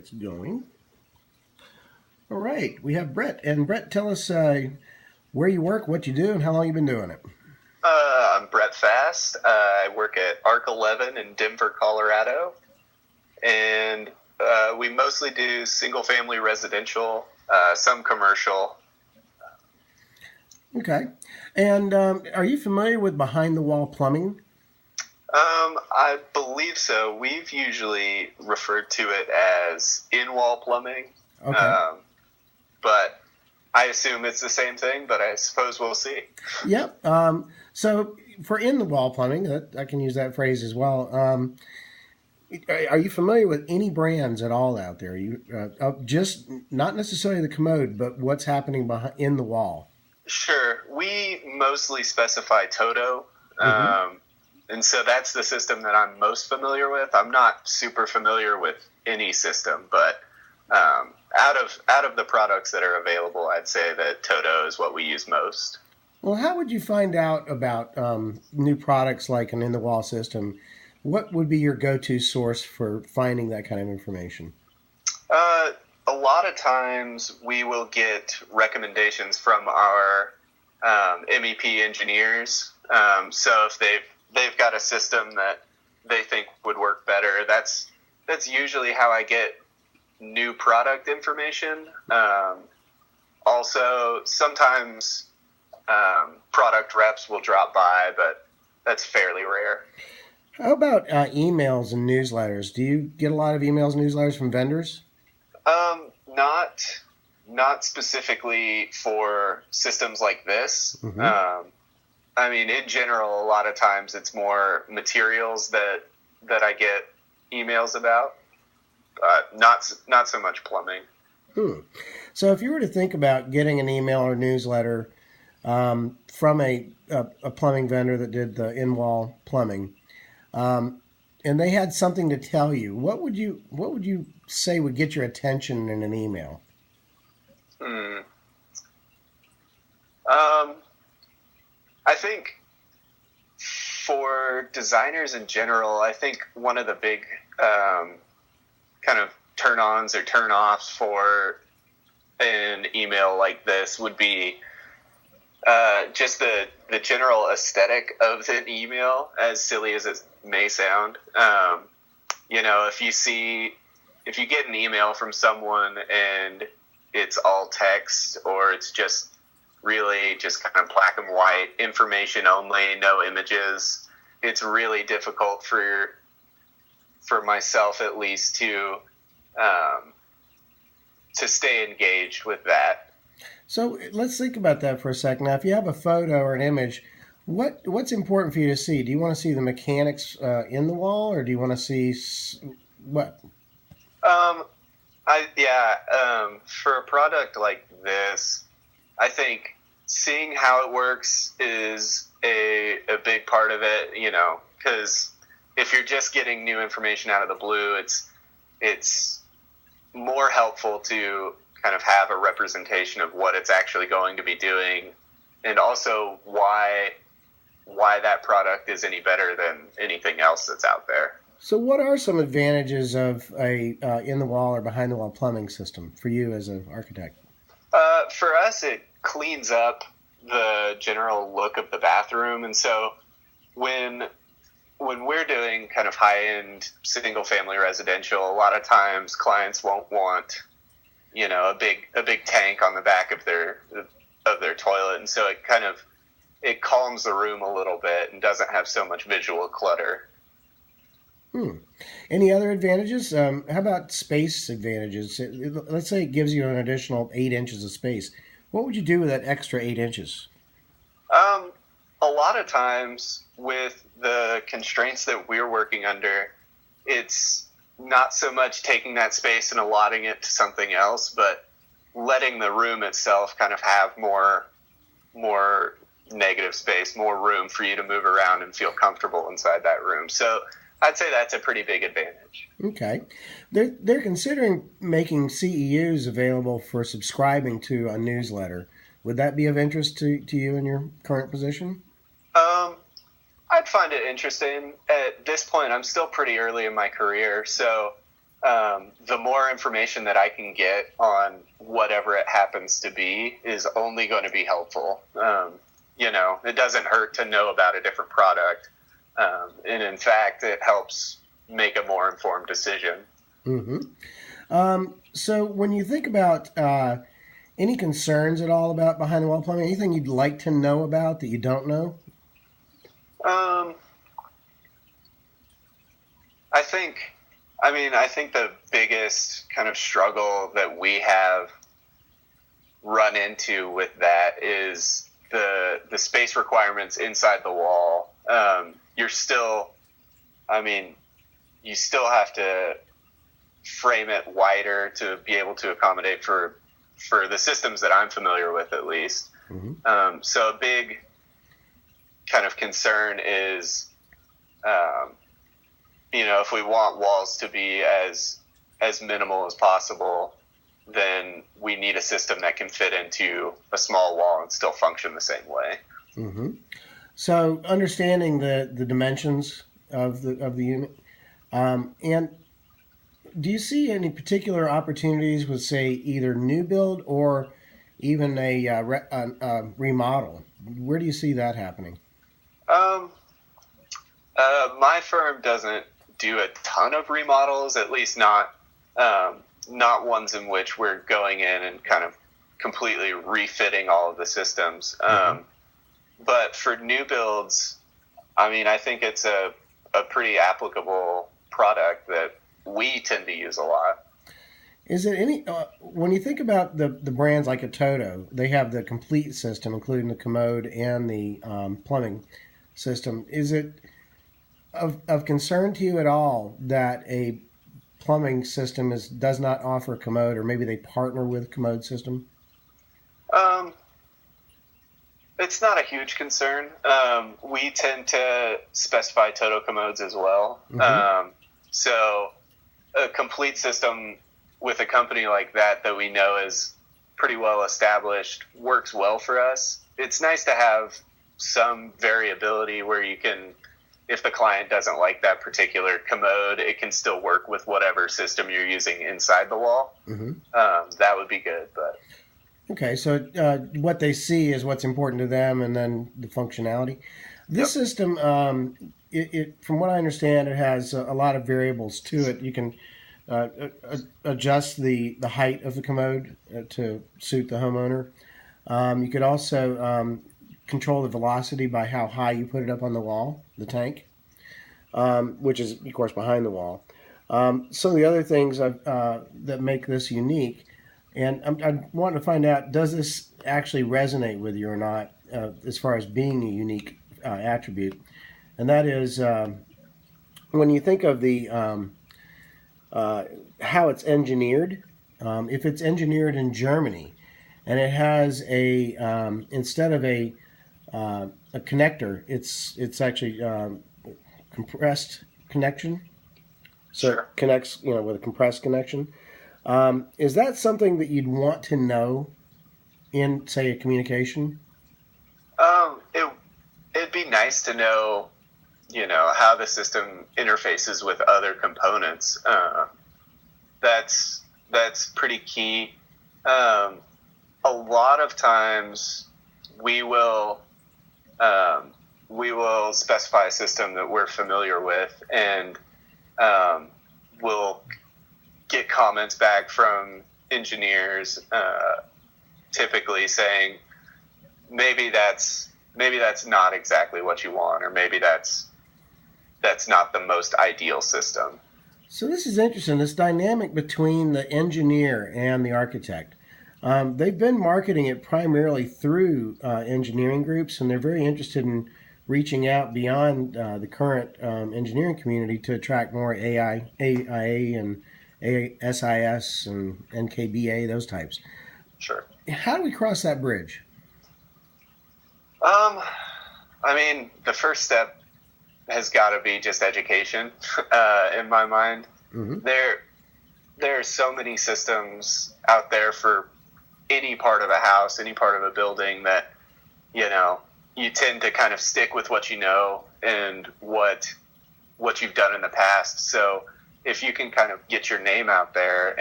It's going. All right, we have Brett. And Brett, tell us where you work, what you do, and how long you've been doing it. I'm Brett Fast. I work at Arc 11 in Denver, Colorado. And we mostly do single-family residential, some commercial. Okay. And are you familiar with behind-the-wall plumbing? I believe so. We've usually referred to it as in-wall plumbing. Okay. But I assume it's the same thing, but I suppose we'll see. Yep. So for in-the-wall plumbing, I can use that phrase as well. Are you familiar with any brands at all out there? You just not necessarily the commode, but what's happening behind in the wall? Sure. We mostly specify Toto. Mm-hmm. And so that's the system that I'm most familiar with. I'm not super familiar with any system, but out of the products that are available, I'd say that Toto is what we use most. Well, how would you find out about new products like an in-the-wall system? What would be your go-to source for finding that kind of information? A lot of times we will get recommendations from our MEP engineers. So if they've got a system that they think would work better, that's usually how I get new product information. Also, sometimes product reps will drop by, but that's fairly rare. How about emails and newsletters? Do you get a lot of emails and newsletters from vendors? Not specifically for systems like this. Mm-hmm. I mean, in general, a lot of times it's more materials that I get emails about, but not so much plumbing. So if you were to think about getting an email or newsletter from a plumbing vendor that did the in-wall plumbing, and they had something to tell you, what would you say would get your attention in an email? I think for designers in general, I think one of the big kind of turn-ons or turn-offs for an email like this would be just the general aesthetic of an email, as silly as it may sound. If you get an email from someone and it's all text, or it's just really just kind of black and white, information only, no images, it's really difficult for myself at least to stay engaged with that. So let's think about that for a second. Now, if you have a photo or an image, what's important for you to see? Do you want to see the mechanics in the wall, or do you want to see what? For a product like this, I think seeing how it works is a big part of it, because if you're just getting new information out of the blue, it's more helpful to kind of have a representation of what it's actually going to be doing, and also why that product is any better than anything else that's out there. So what are some advantages of a in-the-wall or behind-the-wall plumbing system for you as an architect? For us, it cleans up the general look of the bathroom. And so when we're doing kind of high-end single-family residential, a lot of times clients won't want, a big tank on the back of their toilet. And so it calms the room a little bit and doesn't have so much visual clutter. Any other advantages? How about space advantages? Let's say it gives you an additional 8 inches of space. What would you do with that extra 8 inches? A lot of times with the constraints that we're working under, it's not so much taking that space and allotting it to something else, but letting the room itself kind of have more negative space, more room for you to move around and feel comfortable inside that room. So I'd say that's a pretty big advantage. Okay. They're considering making CEUs available for subscribing to a newsletter. Would that be of interest to you in your current position? I'd find it interesting. At this point, I'm still pretty early in my career, so the more information that I can get on whatever it happens to be is only going to be helpful. It doesn't hurt to know about a different product. And in fact, it helps make a more informed decision. Mm-hmm. So when you think about any concerns at all about behind the wall plumbing, anything you'd like to know about that you don't know? Um, I think, I think the biggest kind of struggle that we have run into with that is the space requirements inside the wall. You're still, you still have to frame it wider to be able to accommodate for the systems that I'm familiar with, at least. Mm-hmm. So a big kind of concern is, if we want walls to be as minimal as possible, then we need a system that can fit into a small wall and still function the same way. Mm-hmm. So understanding the dimensions of the unit, and do you see any particular opportunities with, say, either new build or even a remodel? Where do you see that happening? My firm doesn't do a ton of remodels, at least not ones in which we're going in and kind of completely refitting all of the systems. Mm-hmm. But for new builds, I think it's a pretty applicable product that we tend to use a lot. Is it any when you think about the brands like a Toto, they have the complete system, including the commode and the plumbing system. Is it of concern to you at all that a plumbing system does not offer commode, or maybe they partner with commode system? Um, it's not a huge concern. We tend to specify Toto commodes as well. Mm-hmm. So a complete system with a company like that we know is pretty well established works well for us. It's nice to have some variability where you can, if the client doesn't like that particular commode, it can still work with whatever system you're using inside the wall. Mm-hmm. That would be good. But Okay, so what they see is what's important to them, and then the functionality. This yep. system, from what I understand, it has a lot of variables to it. You can adjust the height of the commode to suit the homeowner. You could also control the velocity by how high you put it up on the wall, the tank, which is, of course, behind the wall. Some of the other things that make this unique, and I want to find out, does this actually resonate with you or not, as far as being a unique attribute? And that is, when you think of the how it's engineered, if it's engineered in Germany, and it has instead of a connector, it's actually compressed connection. So Sure. it connects, with a compressed connection. Is that something that you'd want to know in, say, a communication? It'd be nice to know, how the system interfaces with other components. That's pretty key. A lot of times we will specify a system that we're familiar with, and we'll get comments back from engineers, typically saying maybe that's not exactly what you want, or maybe that's not the most ideal system. So this is interesting, this dynamic between the engineer and the architect. They've been marketing it primarily through engineering groups, and they're very interested in reaching out beyond the current engineering community to attract more AIA and SIS and NKBA, those types. Sure. How do we cross that bridge? The first step has got to be just education, in my mind. Mm-hmm. There are so many systems out there for any part of a house, any part of a building, that, you tend to kind of stick with what you know and what you've done in the past. So if you can kind of get your name out there